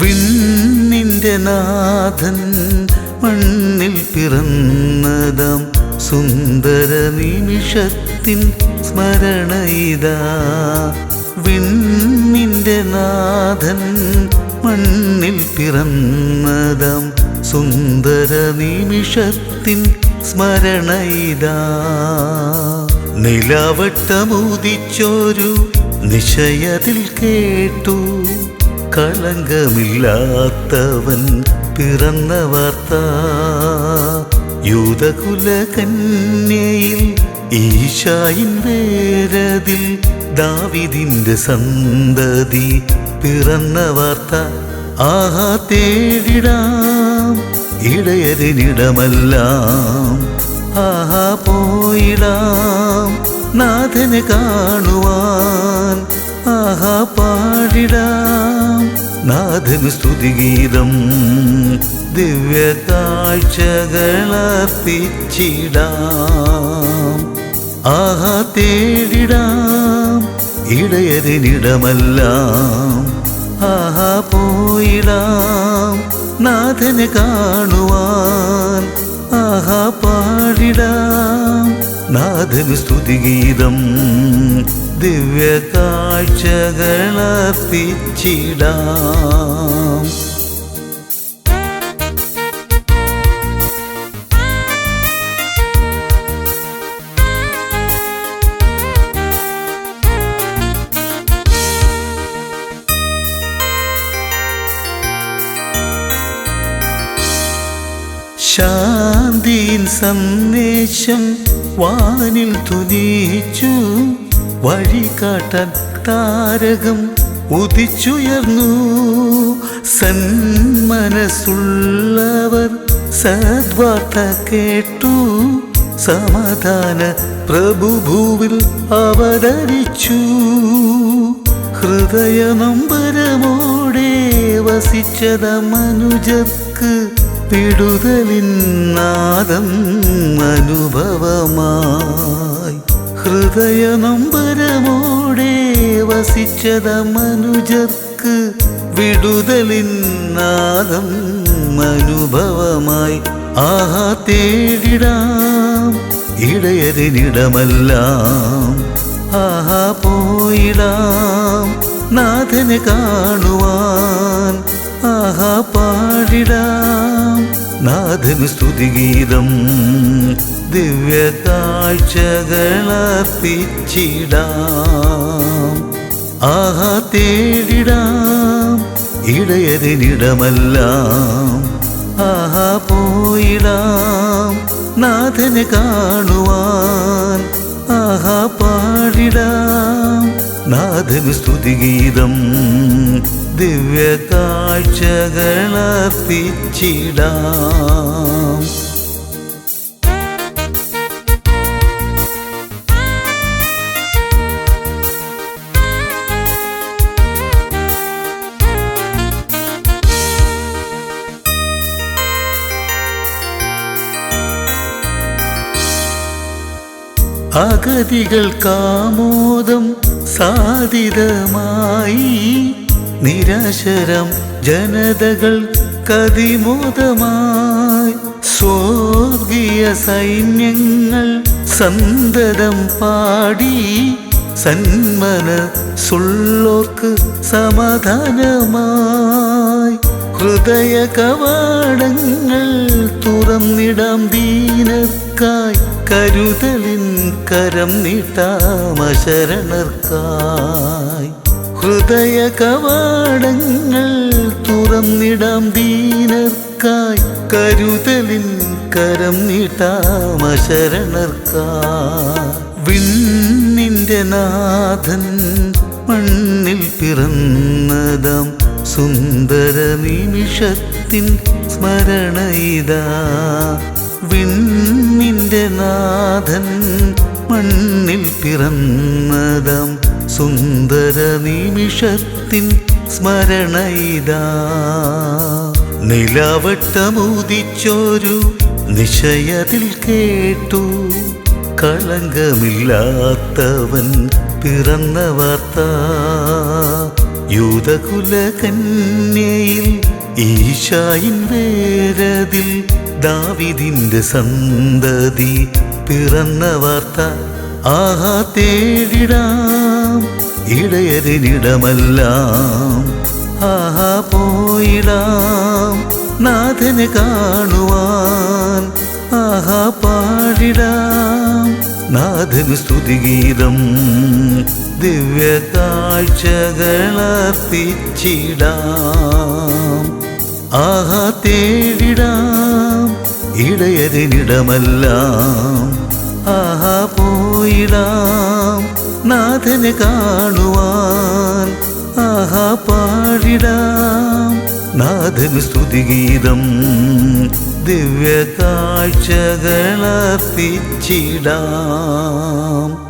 വിണ്ണിന്റെ നാഥൻ മണ്ണിൽ പിറന്നതാം സുന്ദര നിമിഷത്തിൻ സ്മരണയിതാ. വിണ്ണിന്റെ നാഥൻ മണ്ണിൽ പിറന്നതാം സുന്ദര നിമിഷത്തിൻ സ്മരണയിതാ. നിലവട്ടമുദിച്ചൊരു നിശയതിൽ കേട്ടു, കളങ്കമില്ലാത്തവൻ പിറന്ന വാർത്ത. യൂദകുലകന്യയിൽ ഈശായിൻ വേരതിൽ ദാവീദിന്റെ സന്തതി പിറന്ന വാർത്ത. ആഹാ തേടിടാം ഇടയരിനിടമെല്ലാം, ആഹാ പോയിടാം നാഥനെ കാണുവാൻ. ആഹാ പാടിടാം നാഥന് സ്തുതിഗീതം, ദിവ്യ കാഴ്ചകളർപ്പിച്ചിടാം. ആഹാ തേടിടാം ഇടയരിനിടമെല്ലാം, ആഹാ പോയിടാം നാഥനെ കാണുവാൻ. ആഹാ പാടിടാം നാഥന് സ്തുതിഗീതം, ദിവ്യ കാഴ്ചകളർപ്പിച്ചിടാം. ശാന്തിൻ സന്ദേശം വാനിൽ തുനിച്ചു, വഴികാട്ടാൻ താരകം ഉദിച്ചുയർന്നു. സന്മനസ്സുള്ളവർ സദ്വാർത്ത കേട്ടു, സമാധാന പ്രഭു ഭൂവിൽ അവതരിച്ചു. ഹൃദയനൊമ്പരമോടെ വസിച്ചത മനുജർക്ക് വിടുതലിൻ നാദം അനുഭവമായി. ഹൃദയനൊമ്പരമോടെ വസിച്ചത മനുജർക്ക് വിടുതലിൻ നാദം അനുഭവമായി. ആഹാ തേടിടാം ഇടയരിനിടമെല്ലാം, ആഹാ പോയിടാം നാഥനെ കാണുവാൻ. ആഹാ പാടിടാം നാഥന് സ്തുതിഗീതം, ദിവ്യ കാഴ്ചകളർപ്പിച്ചിടാം. ആഹാ തേടിടാം ഇടയരിനിടമെല്ലാം, ആഹാ പോയിടാം നാഥനെ കാണുവാൻ. ആഹാ പാടിടാം നാഥന് സ്തുതിഗീതം, ദിവ്യ കാഴ്ചകളർപ്പിച്ചിടാം. അഗതികൾക്കാമോദം സാധിതമായി, നിരാശരം ജനതകൾ കതിമോദമായി. സ്വർഗീയ സൈന്യങ്ങൾ സന്തതം പാടി, സന്മനസ്സുള്ളോർക്ക് സമാധാനമായി. ഹൃദയ കവാടങ്ങൾ തുറന്നിടാം ദീനർക്കായി, കരുതലിൻ കരം നീട്ടാം അശരണർക്കായി. ഹൃദയ കവാടങ്ങൾ തുറന്നിടാം ദീനർക്കായി, കരുതലിൻ കരം നീട്ടാം അശരണർക്കായി. വിണ്ണിന്റെ നാഥൻ മണ്ണിൽ പിറന്നതാം സുന്ദര നിമിഷത്തിൻ സ്മരണയിതാ. വിണ്ണിന്റെ നാഥൻ മണ്ണിൽ പിറന്നതാം സുന്ദര നിമിഷത്തിൻ സ്മരണയിതാ. നിലവട്ടമുദിച്ചൊരു നിശയതിൽ കേട്ടു, കളങ്കമില്ലാത്തവൻ പിറന്ന വാർത്ത. യൂദകുല കന്യയിൽ ഈശായിൻ വേരതിൽ ദാവീദിന്റെ സന്തതി പിറന്ന വാർത്ത ആഹാ തേടിടാം ഇടയരിനിടമെല്ലാം ആഹാ പോയിടാം നാഥനെ കാണുവാൻ ആഹാ പാടിടാം നാഥന് സ്തുതിഗീതം ദിവ്യ കാഴ്ചകളർപ്പിച്ചിടാം ആഹാ തേടിടാം ഇടയരിനിടമെല്ലാം ആഹാ പോയിടാം നാഥനെ കാണുവാൻ ആഹാ പാടിടാം നാഥന് സ്തുതിഗീതം ദിവ്യ കാഴ്ചകളർപ്പിച്ചിടാം.